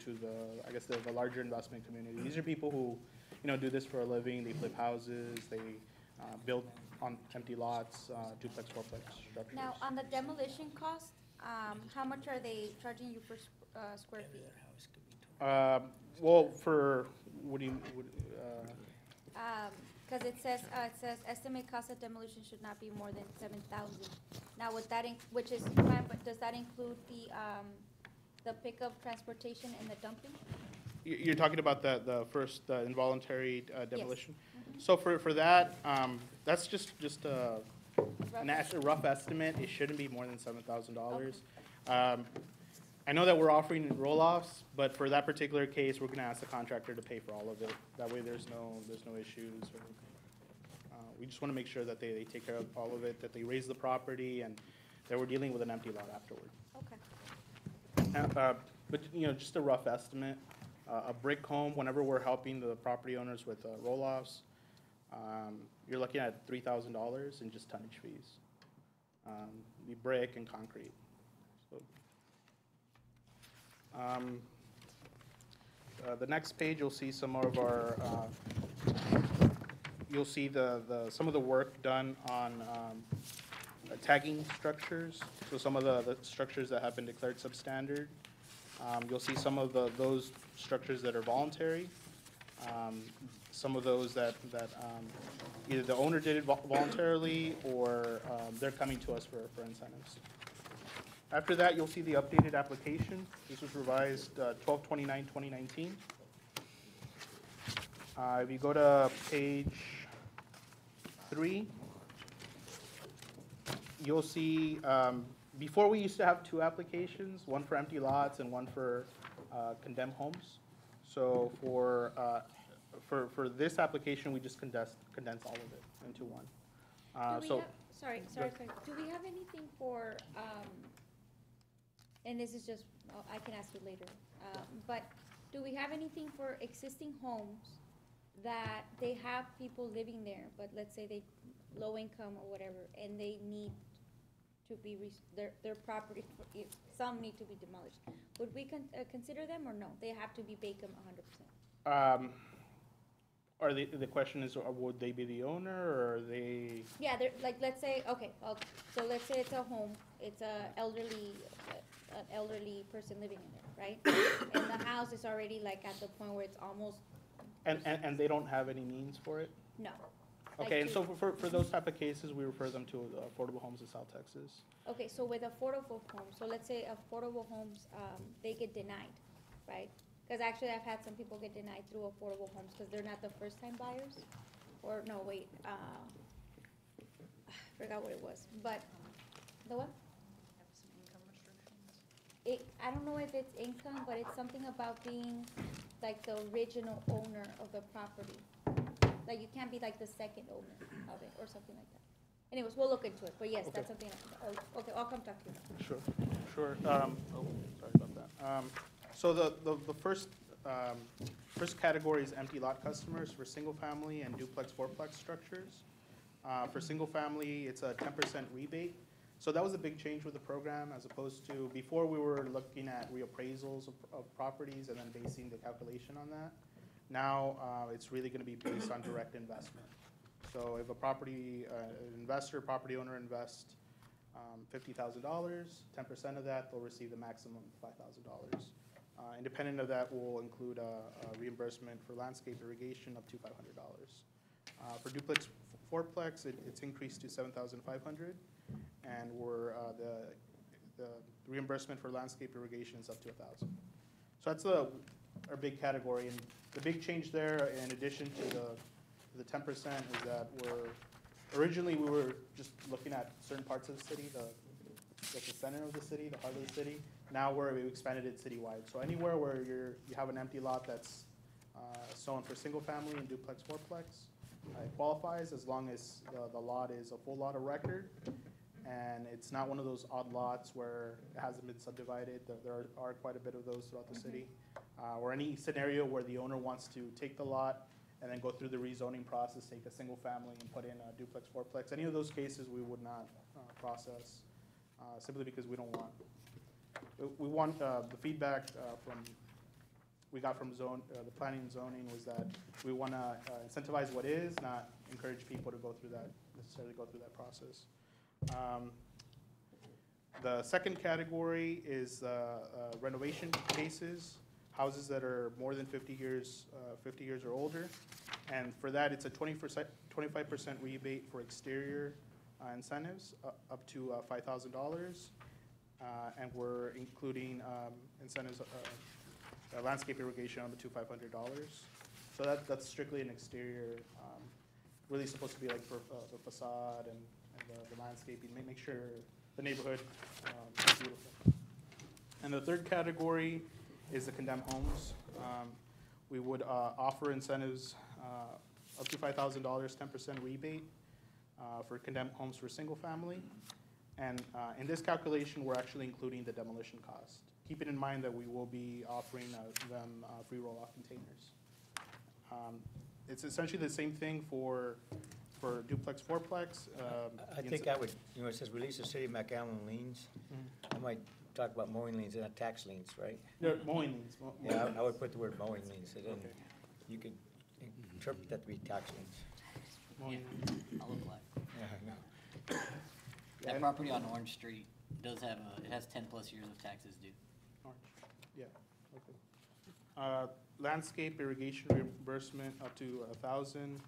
I guess the larger investment community. These are people who, you know, do this for a living. They flip houses, they build on empty lots, duplex, fourplex structures. Now, on the demolition cost, how much are they charging you per square feet? Well, for, what do you, Cause it says estimate cost of demolition should not be more than 7,000. Now, with that, which is fine, but does that include the pickup, transportation, and the dumping? you're talking about the first involuntary demolition? Mm-hmm. So for that, that's just a Rough. rough estimate. It shouldn't be more than $7,000. I know that we're offering roll-offs, but for that particular case, we're gonna ask the contractor to pay for all of it. That way there's no issues, or, we just wanna make sure that they take care of all of it, that they raise the property, and that we're dealing with an empty lot afterward. Okay. But, you know, just a rough estimate, a brick home, whenever we're helping the property owners with roll-offs, you're looking at $3,000 in just tonnage fees. The brick and concrete. So, the next page, you'll see some of our, you'll see some of the work done on tagging structures. So some of the structures that have been declared substandard. You'll see some of those structures that are voluntary. Some of those that either the owner did it voluntarily, or they're coming to us for incentives. After that, you'll see the updated application. This was revised 12/29/2019. If you go to page 3, you'll see, before we used to have 2 applications, one for empty lots and one for condemned homes. So for this application, we just condense all of it into one. Do we So, have, sorry, do we have anything for, and this is just, I can ask you later, but do we have anything for existing homes that they have people living there, but let's say they, low income or whatever, and they need to be, their property, some need to be demolished? Would we consider them, or no? They have to be vacant 100%? Are they, the question is, would they be the owner, or are they, Yeah, they're, like, let's say, okay, so let's say it's a home, it's an elderly person living in there, right? And the house is already like at the point where it's almost, and they don't have any means for it? no. Like Okay, and to- so for those type of cases, we refer them to affordable homes in South Texas. Okay, so with affordable homes, so let's say affordable homes, they get denied, right? Because actually, I've had some people get denied through affordable homes because they're not the first-time buyers. Or, no, wait, I forgot what it was, but, the what? Have some income restrictions. I don't know if it's income, but it's something about being like the original owner of the property. Like, you can't be like the second owner of it, or something like that. Anyways, we'll look into it, but yes, that's something, okay, I'll come talk to you. Sure. Sorry about that. So the first category is empty lot customers for single-family and duplex, fourplex structures. For single-family, it's a 10% rebate. So that was a big change with the program, as opposed to, before we were looking at reappraisals of properties and then basing the calculation on that. Now, it's really gonna be based on direct investment. So if a property property owner invests $50,000, 10% of that, they'll receive the maximum $5,000. Independent of that, will include a reimbursement for landscape irrigation up to $500. For duplex fourplex, it's increased to $7,500, and the reimbursement for landscape irrigation is up to $1,000. So that's our big category, and the big change there, in addition to the 10%, is that originally we were just looking at certain parts of the city, like the center of the city, the heart of the city. Now we expanded it citywide. So anywhere where you have an empty lot that's zoned for single family and duplex, fourplex, it qualifies as long as the lot is a full lot of record, and it's not one of those odd lots where it hasn't been subdivided. There are quite a bit of those throughout the city. Or any scenario where the owner wants to take the lot and then go through the rezoning process, take a single family and put in a duplex, fourplex. Any of those cases we would not process, simply because we don't want. We want, the feedback we got from the planning and zoning was that we want to incentivize what is, not encourage people to necessarily go through that process. The second category is renovation cases, houses that are more than 50 years or older. And for that, it's a 25% rebate for exterior incentives, up to $5,000. And we're including incentives, landscape irrigation up to $500. So that's strictly an exterior, really supposed to be like for the facade and the landscaping, make sure the neighborhood is beautiful. And the third category is the condemned homes. We would offer incentives up to $5,000, 10% rebate for condemned homes for single family. And in this calculation, we're actually including the demolition cost. Keeping in mind that we will be offering them free roll-off containers. It's essentially the same thing for duplex, fourplex. I think I would, it says release the city of McAllen liens. I might talk about mowing liens and not tax liens, right? They're mowing liens. Yeah, I would put the word mowing liens, and then Okay. you could interpret that to be tax liens. Mowing Yeah, I'll look like. Yeah, I know. Yeah, That property on Orange Street does have, it has 10+ years of taxes due. Orange. Yeah, okay. Landscape irrigation reimbursement up to $1,000.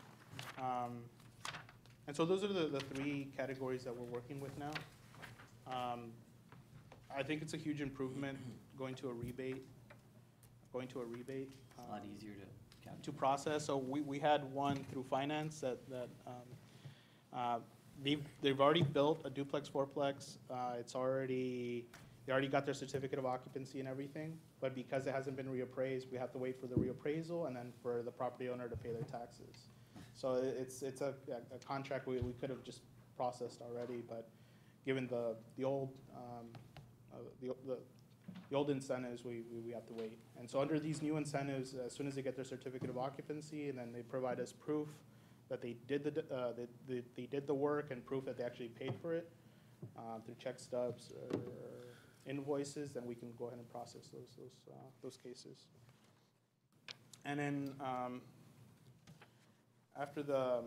And so those are the three categories that we're working with now. I think it's a huge improvement going to a rebate. It's a lot easier to calculate. To process. So we had one through finance that they've already built a duplex, fourplex. They already got their certificate of occupancy and everything, but because it hasn't been reappraised, we have to wait for the reappraisal and then for the property owner to pay their taxes. So it's a contract we could have just processed already, but given the old incentives, we have to wait. And so under these new incentives, as soon as they get their certificate of occupancy, and then they provide us proof that they did the work and proof that they actually paid for it through check stubs or invoices, then we can go ahead and process those cases. And then After the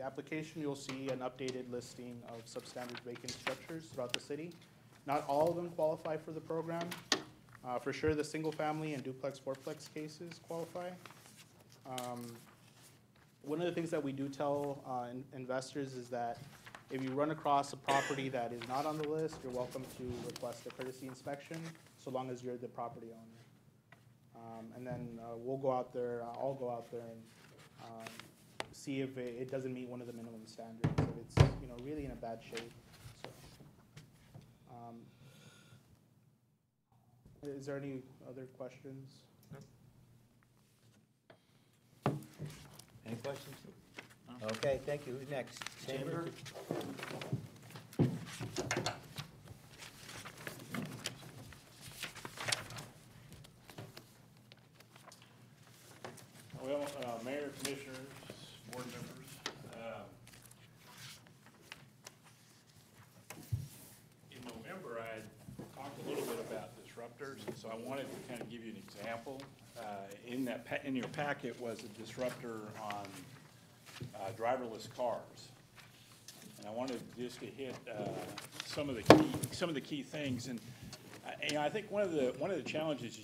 application, you'll see an updated listing of substandard vacant structures throughout the city. Not all of them qualify for the program. For sure, the single-family and duplex, fourplex cases qualify. One of the things that we do tell investors is that if you run across a property that is not on the list, you're welcome to request a courtesy inspection, so long as you're the property owner. And then we'll go out there, I'll go out there and see if it doesn't meet one of the minimum standards, if it's, you know, really in a bad shape. So, is there any other questions? Any questions? Okay, thank you. Who's next? Chamber? Well, Mayor, Commissioners, Board members, in November, I talked a little bit about disruptors, and so I wanted to kind of give you an example. In your packet was a disruptor on driverless cars. And I wanted just to hit some of the key things. And I think one of the challenges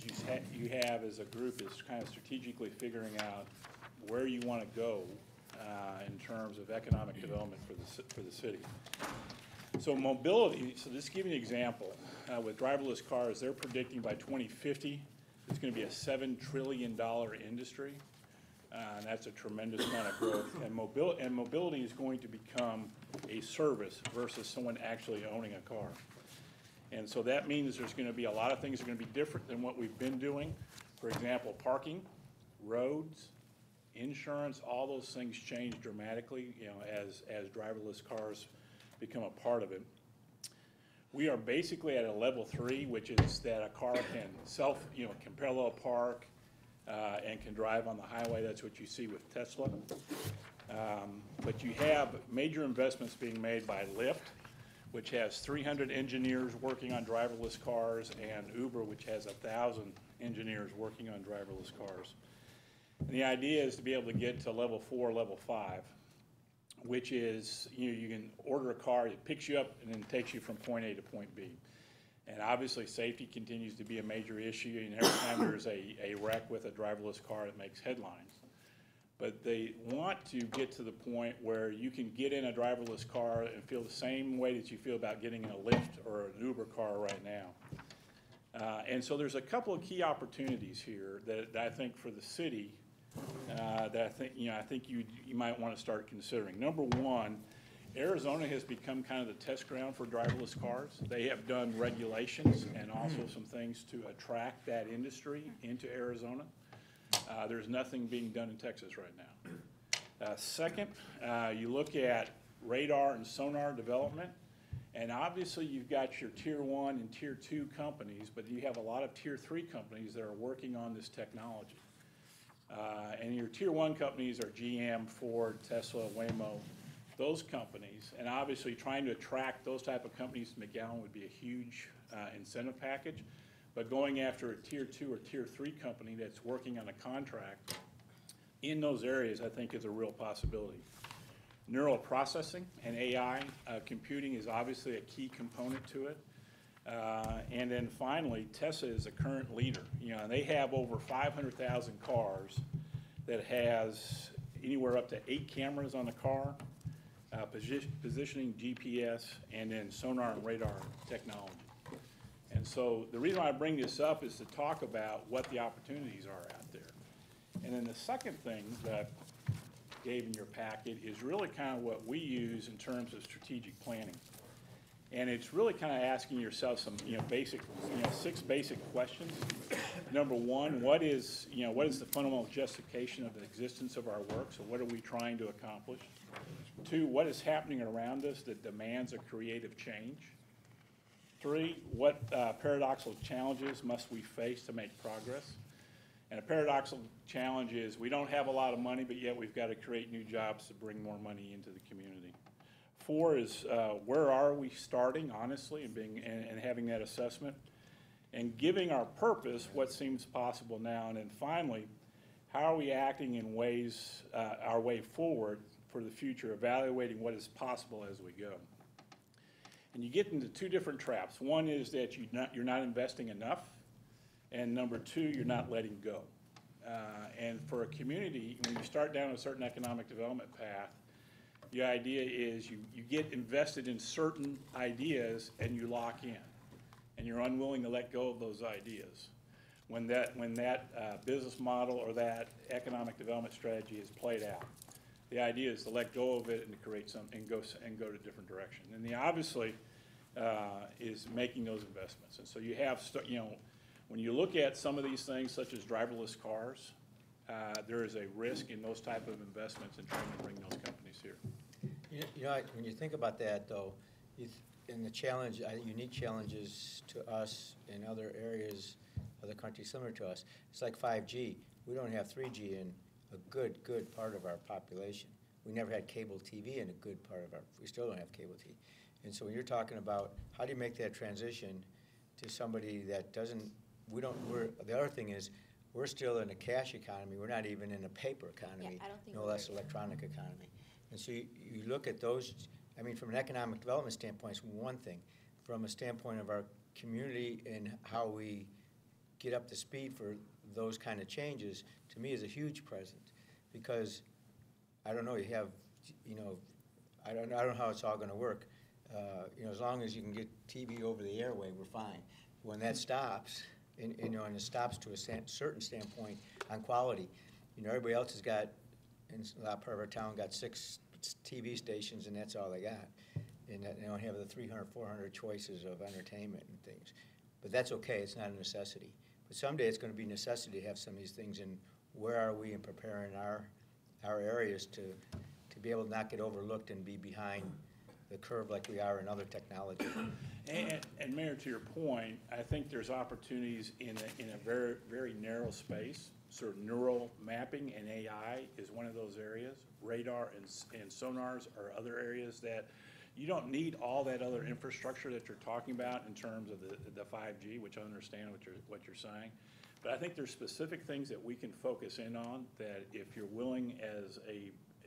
you have as a group is kind of strategically figuring out where you want to go in terms of economic development for the city. So mobility. So just to give you an example, with driverless cars, they're predicting by 2050 it's going to be a $7 trillion industry. And that's a tremendous amount of growth. And mobility is going to become a service versus someone actually owning a car. And so that means there's going to be a lot of things that are going to be different than what we've been doing. For example, parking, roads, insurance, all those things change dramatically, you know, as driverless cars become a part of it. We are basically at a level 3, which is that a car can parallel park, and can drive on the highway. That's what you see with Tesla. But you have major investments being made by Lyft, which has 300 engineers working on driverless cars, and Uber, which has 1,000 engineers working on driverless cars. And the idea is to be able to get to level 4, level 5, which is, you can order a car, it picks you up and then takes you from point A to point B. And obviously, safety continues to be a major issue, and every time there's a wreck with a driverless car, it makes headlines. But they want to get to the point where you can get in a driverless car and feel the same way that you feel about getting in a Lyft or an Uber car right now. And so there's a couple of key opportunities here that I think for the city that I think you might want to start considering. Number one, Arizona has become kind of the test ground for driverless cars. They have done regulations and also some things to attract that industry into Arizona. There's nothing being done in Texas right now. Second, you look at radar and sonar development, and obviously you've got your tier 1 and tier 2 companies, but you have a lot of tier 3 companies that are working on this technology. And your tier 1 companies are GM, Ford, Tesla, Waymo, those companies, and obviously trying to attract those type of companies to McAllen would be a huge incentive package. But going after a tier 2 or tier 3 company that's working on a contract in those areas, I think is a real possibility. Neural processing and AI computing is obviously a key component to it. And then finally, Tesla is a current leader. And they have over 500,000 cars that has anywhere up to 8 cameras on the car, positioning, GPS, and then sonar and radar technology. And so the reason why I bring this up is to talk about what the opportunities are out there. And then the second thing that I gave in your packet is really kind of what we use in terms of strategic planning. And it's really kind of asking yourself some, basic, 6 basic questions. Number one, what is the fundamental justification of the existence of our work? So what are we trying to accomplish? 2, what is happening around us that demands a creative change? 3, what paradoxical challenges must we face to make progress? And a paradoxical challenge is we don't have a lot of money, but yet we've got to create new jobs to bring more money into the community. 4 is where are we starting, honestly, and having that assessment, and giving our purpose what seems possible now. And then finally, how are we acting in ways, our way forward for the future, evaluating what is possible as we go. And you get into two different traps. One is that you're not investing enough, and number two, you're not letting go. And for a community, when you start down a certain economic development path, the idea is you get invested in certain ideas and you lock in, and you're unwilling to let go of those ideas. When that business model or that economic development strategy is played out, the idea is to let go of it and to create something and go to a different direction. And the obviously is making those investments. And so you have, when you look at some of these things, such as driverless cars, there is a risk in those type of investments in trying to bring those companies here. When you think about that, though, in the challenge, unique challenges to us in other areas of the country similar to us, it's like 5G. We don't have 3G in a good part of our population. We never had cable TV in a good part of we still don't have cable TV. And so when you're talking about how do you make that transition to somebody that doesn't, the other thing is, we're still in a cash economy. We're not even in a paper economy, Yeah, I don't think no we're less electronic economy. And so you look at those, I mean, from an economic development standpoint, it's one thing. From a standpoint of our community and how we get up to speed for those kind of changes, to me is a huge present. Because, I don't know, you have, I don't know how it's all gonna work. As long as you can get TV over the airway, we're fine. When that stops, and it stops to a certain standpoint on quality, everybody else has got, in a lot part of our town, got 6 TV stations, and that's all they got. And they don't have the 300, 400 choices of entertainment and things. But that's okay, it's not a necessity. But someday it's gonna be a necessity to have some of these things, and where are we in preparing our areas to be able to not get overlooked and be behind the curve like we are in other technology. And Mayor, to your point, I think there's opportunities in a very, very narrow space. Sort of neural mapping and AI is one of those areas. Radar and sonars are other areas that you don't need all that other infrastructure that you're talking about in terms of the 5G, which I understand what you're saying. But I think there's specific things that we can focus in on that if you're willing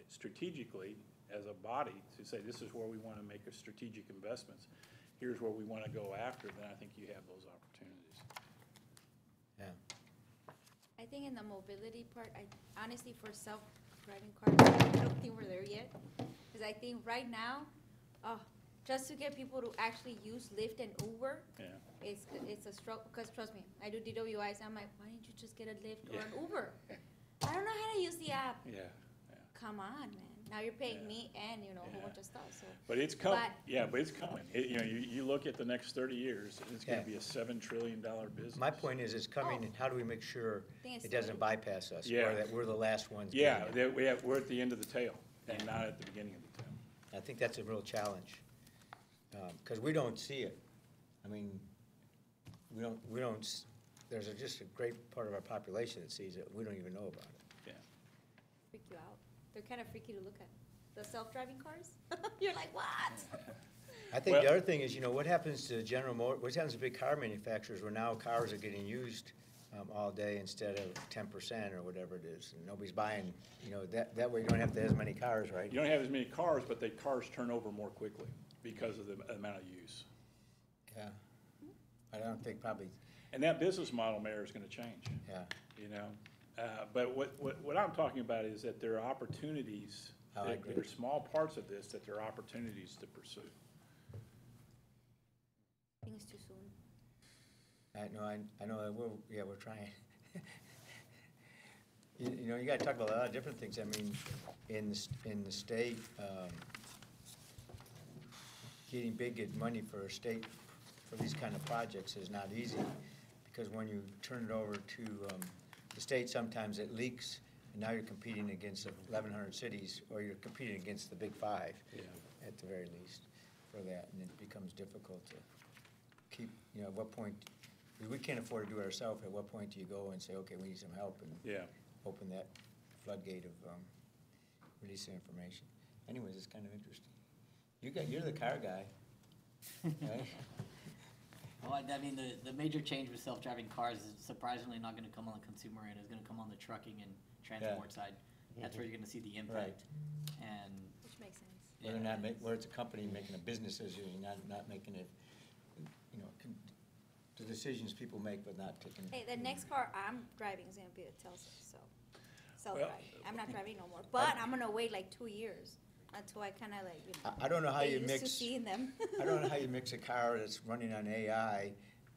strategically as a body to say this is where we want to make a strategic investments, here's where we want to go after, then I think you have those opportunities. Yeah. I think in the mobility part, honestly, for self-driving cars, I don't think we're there yet. Because I think right now, just to get people to actually use Lyft and Uber, it's a struggle. Because trust me, I do DWIs, I'm like, why didn't you just get a Lyft or an Uber? I don't know how to use the app. Yeah. Come on, man. Now you're paying me and, a whole bunch of stuff, so. But it's coming, but it's coming. You look at the next 30 years, and it's gonna Yeah. be a $7 trillion business. My point is, it's coming, and how do we make sure think it's it doesn't silly. bypass us? Yeah. Or that we're the last ones Yeah, getting it? we're at the end of the tail, and not at the beginning of the tail. I think that's a real challenge, because we don't see it. I mean, there's just a great part of our population that sees it, we don't even know about it. Yeah. Freak you out. They're kind of freaky to look at. The self-driving cars? You're like, what? I think Well- the other thing is, what happens to what happens to big car manufacturers, where now cars are getting used all day instead of 10% or whatever it is, and nobody's buying, that way you don't have to have as many cars, right? You don't have as many cars, but the cars turn over more quickly because of the amount of use. Yeah. I don't think probably, And that business model, Mayor, is gonna change, yeah. But what I'm talking about is that there are opportunities, I that agree. there are small parts of this, that there are opportunities to pursue. I think it's too soon. I know, we're trying. You gotta talk about a lot of different things. I mean, in the state, getting big money for a state for these kind of projects is not easy, because when you turn it over to the state, sometimes it leaks, and now you're competing against 1,100 cities, or you're competing against the big 5, at the very least, for that, and it becomes difficult to keep, at what point, we can't afford to do it ourselves, at what point do you go and say, okay, we need some help, and open that floodgate of releasing information. Anyways, it's kind of interesting. You're the car guy, right? Well, I mean, the major change with self-driving cars is surprisingly not gonna come on the consumer end, it's gonna come on the trucking and transport side. That's where you're gonna see the impact. And, Which makes sense. Whether or not, where it's a company making a business decision, not making it, you know, the decisions people make, but not taking. Hey, the next car I'm driving is gonna be a Tesla, so, Well, self-driving. I'm not driving no more, but I'm gonna wait like 2 years until I kinda like, you know. I don't know how you get used to mix, seeing them. I don't know how you mix a car that's running on AI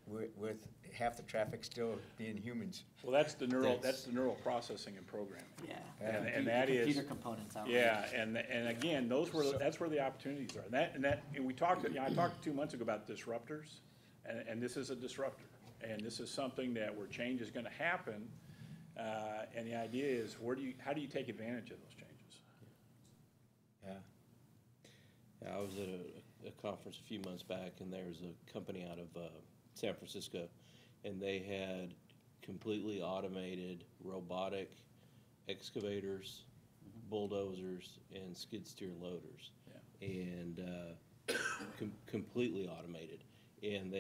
with half the traffic still being humans. Well, that's the neural processing and programming. yeah. And that is. Computer components out. Yeah, and again, that's where the opportunities are. And we talked, I talked 2 months ago about disruptors, and this is a disruptor. And this is something where change is gonna happen, and the idea is, how do you take advantage of those changes? Yeah. Yeah, I was at a conference a few months back, and there was a company out of San Francisco, and they had completely automated robotic excavators, bulldozers, and skid steer loaders. Yeah. And completely automated. And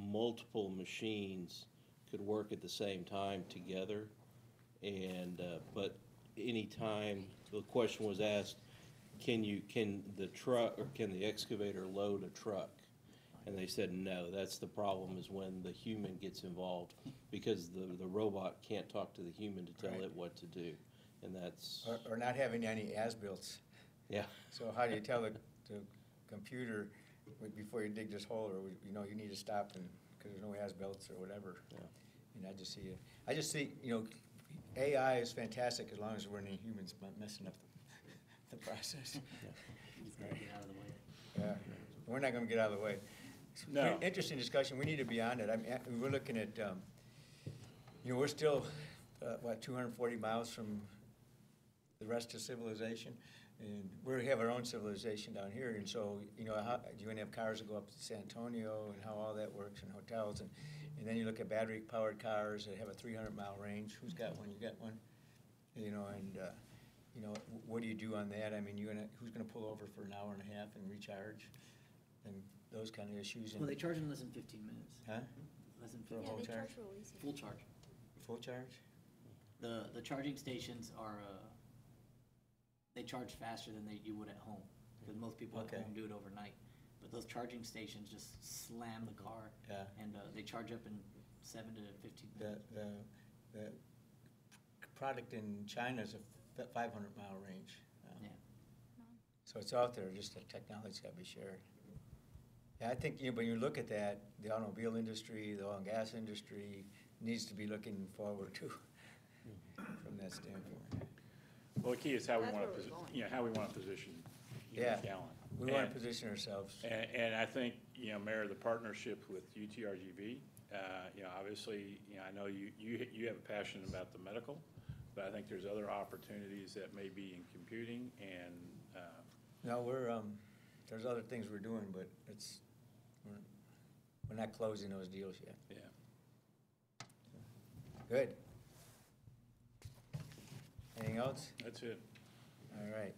multiple machines could work at the same time together. And, but anytime the question was asked, can the excavator load a truck? And they said, no, that's the problem, is when the human gets involved, because the robot can't talk to the human to tell it what to do, and that's. Or not having any as-bills. Yeah. So how do you tell the computer, before you dig this hole, or, you know, you need to stop and, because there's no as-bills or whatever. Yeah. And I just see, you know, AI is fantastic as long as we're any humans messing up the process. Just gotta get out of the way. Yeah, we're not gonna get out of the way. No. Interesting discussion, we need to be on it. I mean, we're looking at, you know, we're still, 240 miles from the rest of civilization? And we have our own civilization down here, and so, you know, you're gonna have cars that go up to San Antonio, and how all that works, and hotels, and then you look at battery-powered cars that have a 300-mile range. Who's got one? You got one? You know, and, you know, what do you do on that? I mean, who's gonna pull over for an hour and a half and recharge? And those kind of issues. Well, they charge in less than 15 minutes. Huh? Less than For a 15. whole Yeah, they charge? charge real easy. Full charge. Full charge? The charging stations are, they charge faster than you would at home, because most people at Okay. home do it overnight. But those charging stations just slam the car. Yeah. And they charge up in 7 to 15 minutes. The product in China is a 500-mile range. Yeah. So it's out there, just the technology's gotta be shared. Yeah, I think, you know, when you look at that, the automobile industry, the oil and gas industry needs to be looking forward too, from that standpoint. Well, the key is how we That's want where to, we're going. you know, how we want to position Yeah. McAllen. We wanna And- position ourselves. And I think, you know, Mayor, the partnership with UTRGV, you know, obviously, you know, I know you have a passion about the medical, but I think there's other opportunities that may be in computing and, No, there's other things we're doing, but we're not closing those deals yet. yeah, Good. Anything else? that's it. All right.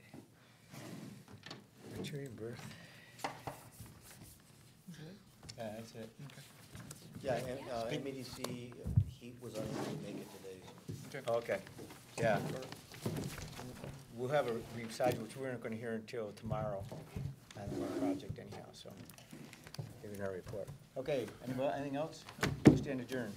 What's your birth? Yeah, that's it. Yeah, and MEDC, he was unable to make it today. Okay, yeah. We'll have we decided, which we're not gonna hear until tomorrow on our project anyhow, so giving our report. Okay, anything else? Stand adjourned.